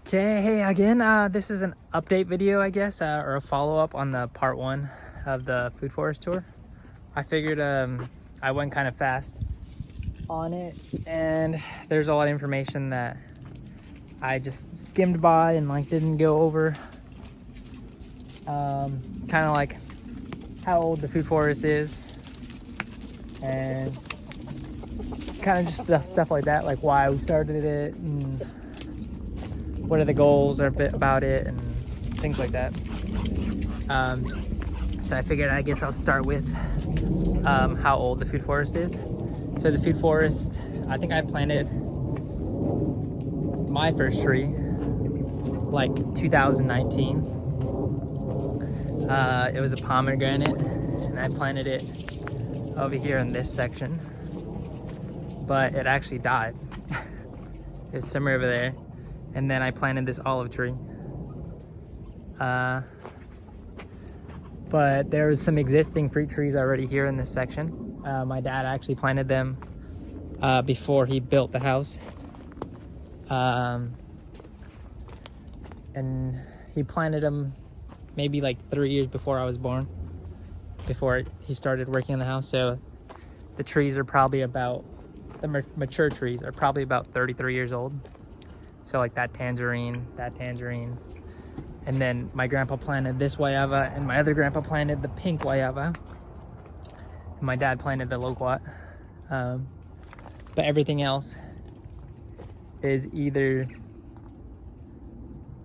Okay, hey again, this is an update video, I guess, or a follow-up on the part 1 of the food forest tour. I figured I went kind of fast on it, and there's a lot of information that I just skimmed by and like didn't go over. Kind of like how old the food forest is, and kind of just stuff like that, like why we started it and what are the goals about it and things like that. So I figured, I guess I'll start with how old the food forest is. So the food forest, I think I planted my first tree like 2019. It was a pomegranate, and I planted it over here in this section, but it actually died. It was somewhere over there. And then I planted this olive tree. But there was some existing fruit trees already here in this section. My dad actually planted them before he built the house. And he planted them maybe like 3 years before I was born, before he started working on the house. So the trees are probably about, the mature trees are probably about 33 years old. So like that tangerine, and then my grandpa planted this guayaba, and my other grandpa planted the pink guayaba, and my dad planted the loquat. But everything else is either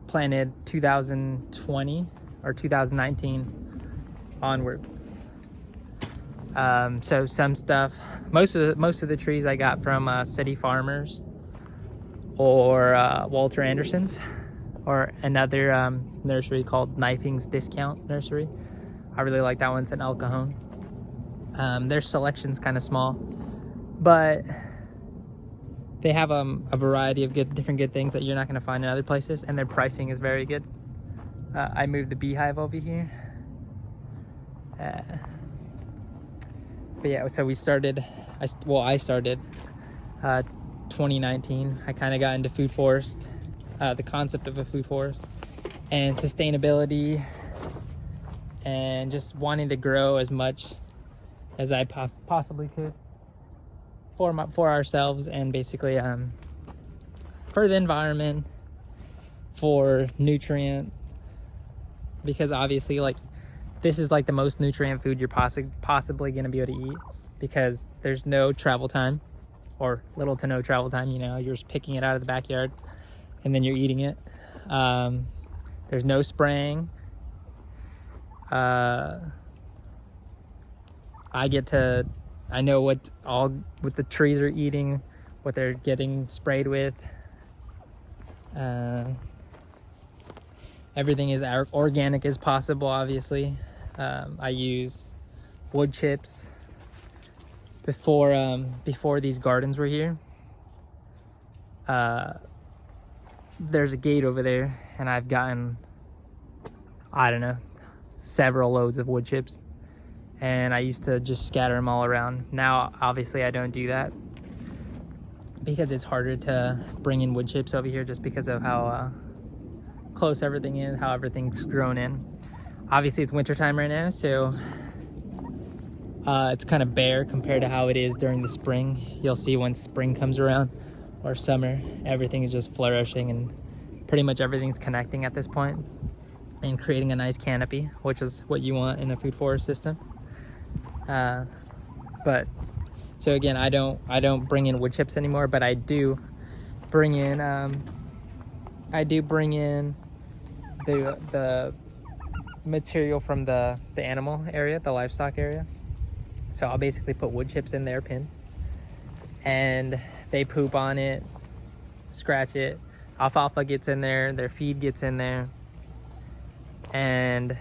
planted 2020 or 2019 onward. So some stuff, most of the trees I got from city farmers, or Walter Anderson's, or another nursery called Knifing's Discount Nursery. I really like that one. It's in El Cajon. Their selection's kind of small, but they have a variety of different good things that you're not going to find in other places, and their pricing is very good. I moved the beehive over here. But yeah, so we started, I started 2019. I kind of got into food forest, the concept of a food forest, and sustainability, and just wanting to grow as much as I possibly could for ourselves, and basically for the environment, for nutrient, because obviously like this is like the most nutrient food you're possibly going to be able to eat, because there's no travel time, or little to no travel time. You know, you're just picking it out of the backyard and then you're eating it. There's no spraying. I know what the trees are eating, what they're getting sprayed with. Everything is as organic as possible, obviously. I use wood chips. Before these gardens were here, there's a gate over there, and I've gotten, I don't know, several loads of wood chips, and I used to just scatter them all around. Now obviously I don't do that, because it's harder to bring in wood chips over here, just because of how close everything is, how everything's grown in. Obviously it's wintertime right now, so it's kind of bare compared to how it is during the spring. You'll see when spring comes around, or summer, everything is just flourishing, and pretty much everything's connecting at this point and creating a nice canopy, which is what you want in a food forest system. But so again, I don't bring in wood chips anymore, but I do bring in the material from the animal area, the livestock area. So I'll basically put wood chips in their pen, and they poop on it, scratch it. Alfalfa gets in there, their feed gets in there, and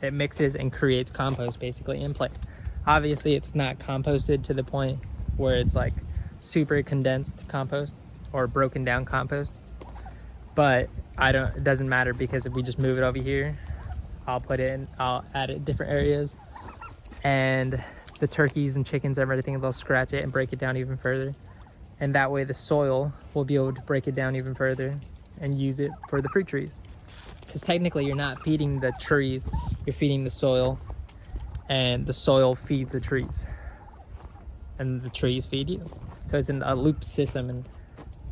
it mixes and creates compost basically in place. Obviously it's not composted to the point where it's like super condensed compost or broken down compost, but it doesn't matter, because if we just move it over here, I'll add it in different areas, and the turkeys and chickens and everything, they'll scratch it and break it down even further. And that way the soil will be able to break it down even further. and use it for the fruit trees. Because technically you're not feeding the trees, you're feeding the soil, and the soil feeds the trees, and the trees feed you. So it's in a loop system, and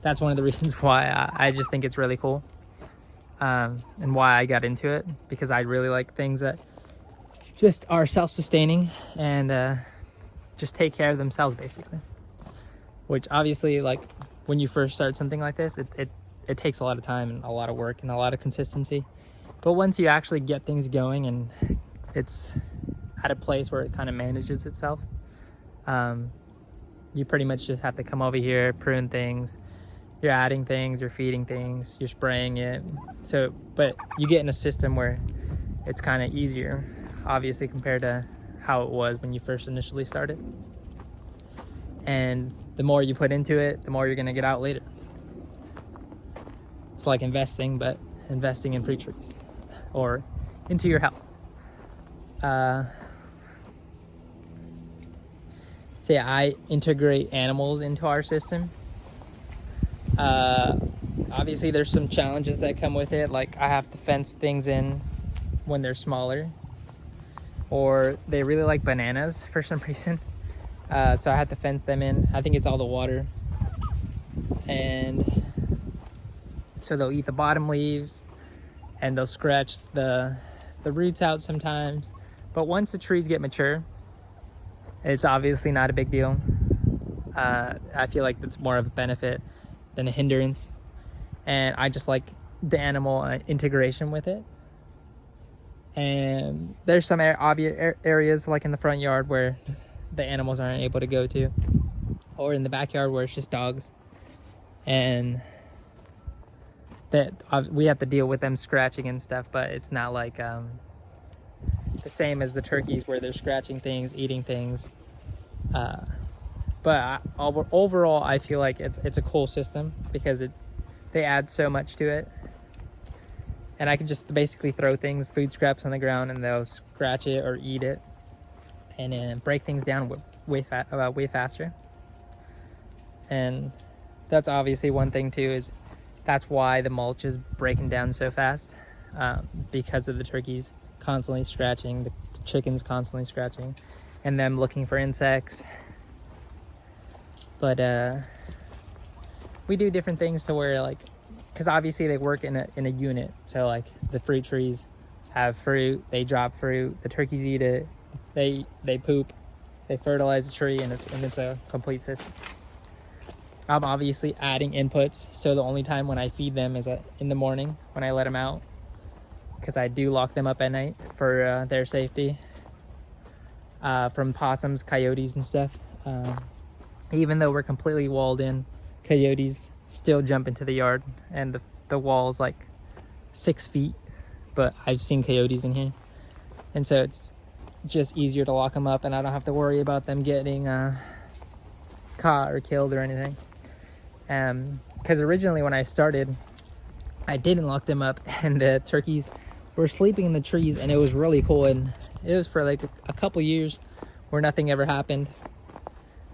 that's one of the reasons why I just think it's really cool, and why I got into it, because I really like things that just are self-sustaining and just take care of themselves, basically. Which obviously, like, when you first start something like this, it takes a lot of time and a lot of work and a lot of consistency. But once you actually get things going and it's at a place where it kind of manages itself, you pretty much just have to come over here, prune things, you're adding things, you're feeding things, you're spraying it. So, but you get in a system where it's kind of easier, obviously, compared to how it was when you first initially started. And the more you put into it, the more you're gonna get out later. It's like investing, but investing in fruit trees or into your health. So yeah, I integrate animals into our system. Obviously there's some challenges that come with it, like I have to fence things in when they're smaller, or they really like bananas for some reason. So I have to fence them in. I think it's all the water. And so they'll eat the bottom leaves and they'll scratch the roots out sometimes. But once the trees get mature, it's obviously not a big deal. I feel like that's more of a benefit than a hindrance. And I just like the animal integration with it. And there's some obvious areas like in the front yard where the animals aren't able to go to, or in the backyard where it's just dogs, and that we have to deal with them scratching and stuff. But it's not like the same as the turkeys where they're scratching things, eating things. But overall I feel like it's a cool system because they add so much to it. And I can just basically throw things, food scraps on the ground, and they'll scratch it or eat it, and then break things down way faster. And that's obviously one thing too, is that's why the mulch is breaking down so fast, because of the turkeys constantly scratching, the chickens constantly scratching, and them looking for insects. But we do different things to where, like, because obviously they work in a unit. So like the fruit trees have fruit, they drop fruit, the turkeys eat it, they poop, they fertilize the tree, and it's a complete system. I'm obviously adding inputs, so the only time when I feed them is in the morning when I let them out, because I do lock them up at night for their safety, from possums, coyotes, and stuff. Even though we're completely walled in, coyotes still jump into the yard, and the wall's like 6 feet, but I've seen coyotes in here, and so it's just easier to lock them up, and I don't have to worry about them getting caught or killed or anything. Because originally when I started, I didn't lock them up, and the turkeys were sleeping in the trees, and it was really cool, and it was for like a couple years where nothing ever happened.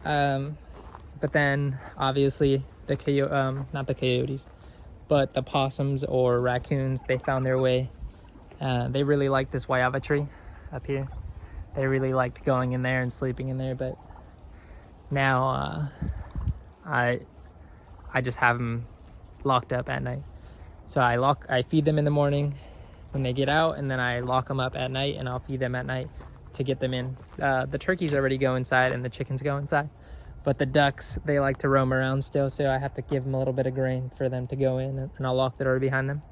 But then obviously not the coyotes, but the possums or raccoons, they found their way. They really liked this guava tree up here. They really liked going in there and sleeping in there. But now I just have them locked up at night. So I feed them in the morning when they get out, and then I lock them up at night, and I'll feed them at night to get them in. The turkeys already go inside and the chickens go inside. But the ducks, they like to roam around still, so I have to give them a little bit of grain for them to go in, and I'll lock the door behind them.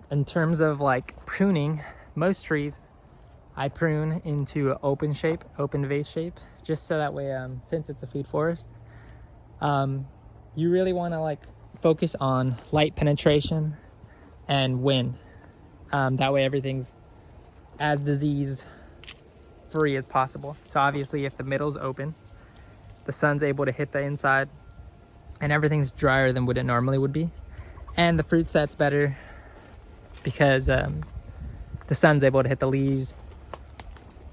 In terms of like pruning, most trees I prune into an open vase shape, just so that way, since it's a food forest, you really want to like focus on light penetration and wind. That way everything's as disease free as possible. So obviously if the middle's open, the sun's able to hit the inside, and everything's drier than what it normally would be, and the fruit set's better because the sun's able to hit the leaves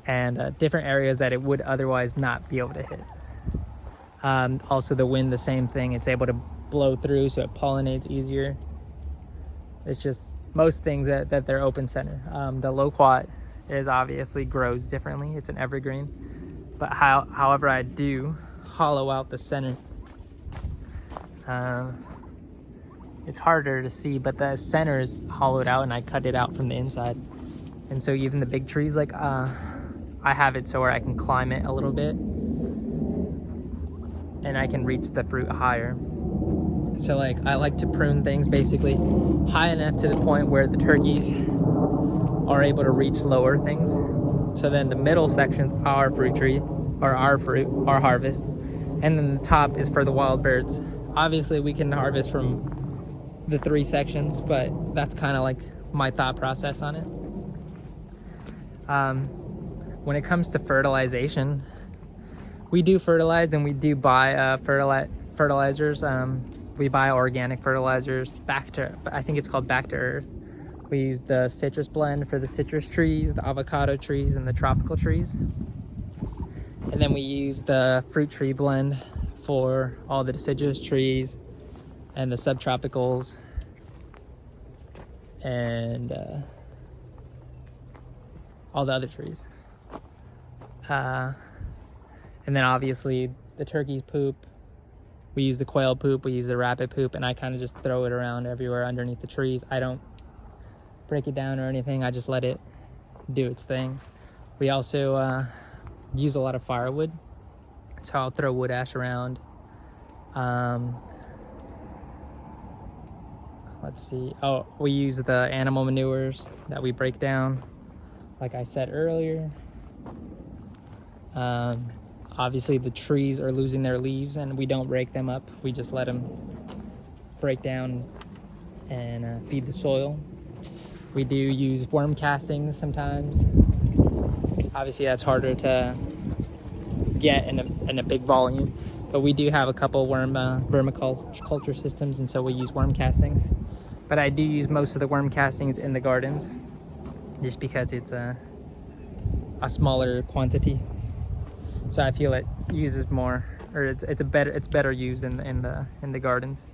and different areas that it would otherwise not be able to hit. Also the wind, the same thing, it's able to blow through so it pollinates easier. It's just most things that they're open center. The loquat is obviously grows differently. It's an evergreen, but however I do hollow out the center. It's harder to see, but the center is hollowed out and I cut it out from the inside. And so even the big trees, like I have it so where I can climb it a little bit and I can reach the fruit higher. So like I like to prune things basically high enough to the point where the turkeys are able to reach lower things. So then the middle section's our fruit tree, or our fruit, our harvest. And then the top is for the wild birds. Obviously we can harvest from the 3 sections, but that's kind of like my thought process on it. When it comes to fertilization, we do fertilize and we do buy fertilizers. We buy organic fertilizers I think it's called back to earth. We use the citrus blend for the citrus trees, the avocado trees, and the tropical trees. And then we use the fruit tree blend for all the deciduous trees and the subtropicals and all the other trees. And then obviously the turkey's poop. We use the quail poop, we use the rabbit poop, and I kind of just throw it around everywhere underneath the trees. I don't break it down or anything, I just let it do its thing. We also use a lot of firewood, so I'll throw wood ash around. Let's see, oh, we use the animal manures that we break down, like I said earlier. Obviously the trees are losing their leaves and we don't break them up. We just let them break down and feed the soil. We do use worm castings sometimes. Obviously that's harder to get in a big volume, but we do have a couple vermiculture systems, and so we use worm castings. But I do use most of the worm castings in the gardens just because it's a smaller quantity. So I feel it uses more, or it's better used in the gardens.